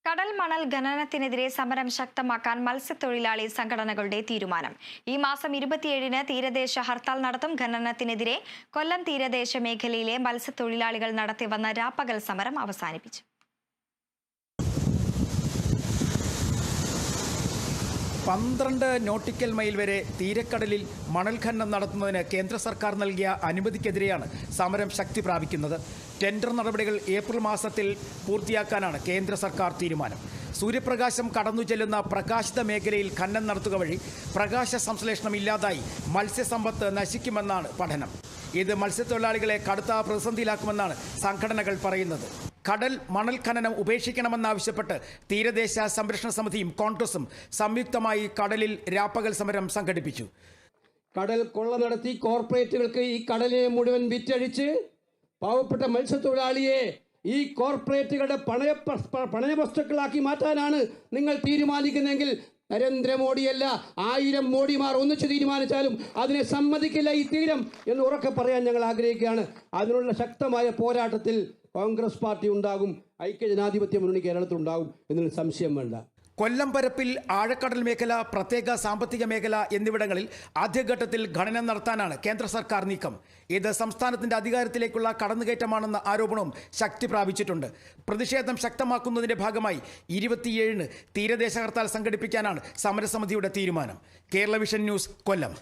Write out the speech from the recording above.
കടൽ മണൽ ഖനനത്തിനെതിരെ സമരം ശക്തമാക്കാൻ മത്സ്യത്തൊഴിലാളി സംഘടനകളുടെ തീരുമാനം. ഈ മാസം 27-ന് തീരദേശ ഹർത്താൽ നടത്തും. ഖനനത്തിനെതിരെ കൊല്ലം തീരദേശ മേഖലയിലെ മത്സ്യത്തൊഴിലാളികൾ നടത്തിവന്ന രാപ്പകൽ സമരം അവസാനിപ്പിച്ചു. 12 നോട്ടിക്കൽ മൈൽ വരെ തീരക്കടലിൽ മണൽ ഖനനം നടത്തുന്നതിന് കേന്ദ്ര സർക്കാർ നൽകിയ അനുമതിക്കെതിരെയാണ് സമരം ശക്തി പ്രാപിക്കുന്നത്. ടെൻഡർ നടപടികൾ ഏപ്രിൽ മാസത്തിൽ പൂർത്തിയാക്കാനാണ് കേന്ദ്ര സർക്കാർ തീരുമാനം. സൂര്യപ്രകാശം കടന്നു ചെല്ലുന്ന പ്രകാശിത മേഖലയിൽ ഖനനം നടത്തുക വഴി പ്രകാശ സംശ്ലേഷണം ഇല്ലാതായി മത്സ്യസമ്പത്ത് നശിക്കുമെന്നാണ് പഠനം. ഇത് മത്സ്യത്തൊഴിലാളികളെ കടുത്ത പ്രതിസന്ധിയിലാക്കുമെന്നാണ് സംഘടനകൾ പറയുന്നത്. കടൽ മണൽ ഖനനം ഉപേക്ഷിക്കണമെന്നാവശ്യപ്പെട്ട് തീരദേശ സംരക്ഷണ സമിതിയും കോൺഗ്രസും സംയുക്തമായി കടലിൽ രാപ്പകൽ സമരം സംഘടിപ്പിച്ചു. കടൽ കൊള്ള നടത്തി കോർപ്പറേറ്റുകൾക്ക് ഈ കടലിനെ മുഴുവൻ വിറ്റഴിച്ച് പാവപ്പെട്ട മത്സ്യത്തൊഴിലാളിയെ ഈ കോർപ്പറേറ്റുകളുടെ പണയ വസ്തുക്കളാക്കി മാറ്റാനാണ് നിങ്ങൾ തീരുമാനിക്കുന്നതെങ്കിൽ നരേന്ദ്രമോദിയല്ല 1000 മോഡിമാർ ഒന്നിച്ച് തീരുമാനിച്ചാലും അതിനെ സമ്മതിക്കില്ല ഈ തീരം എന്ന് ഉറക്കെ പറയാൻ ഞങ്ങൾ ആഗ്രഹിക്കുകയാണ്. അതിനുള്ള ശക്തമായ പോരാട്ടത്തിൽ കോൺഗ്രസ് പാർട്ടി ഉണ്ടാകും, ഐക്യജനാധിപത്യ മുന്നണി കേരളത്തിൽ ഉണ്ടാകും എന്നതിൽ സംശയം വേണ്ട. കൊല്ലം പരപ്പിൽ ആഴക്കടൽ മേഖല, പ്രത്യേക സാമ്പത്തിക മേഖല എന്നിവിടങ്ങളിൽ ആദ്യഘട്ടത്തിൽ ഖനനം നടത്താനാണ് കേന്ദ്ര സർക്കാർ നീക്കം. ഇത് സംസ്ഥാനത്തിന്റെ അധികാരത്തിലേക്കുള്ള കടന്നുകയറ്റമാണെന്ന ആരോപണവും ശക്തി പ്രാപിച്ചിട്ടുണ്ട്. പ്രതിഷേധം ശക്തമാക്കുന്നതിന്റെ ഭാഗമായി 27-ന് തീരദേശ ഹർത്താൽ സംഘടിപ്പിക്കാനാണ് സമരസമിതിയുടെ തീരുമാനം. കേരള വിഷൻ ന്യൂസ്, കൊല്ലം.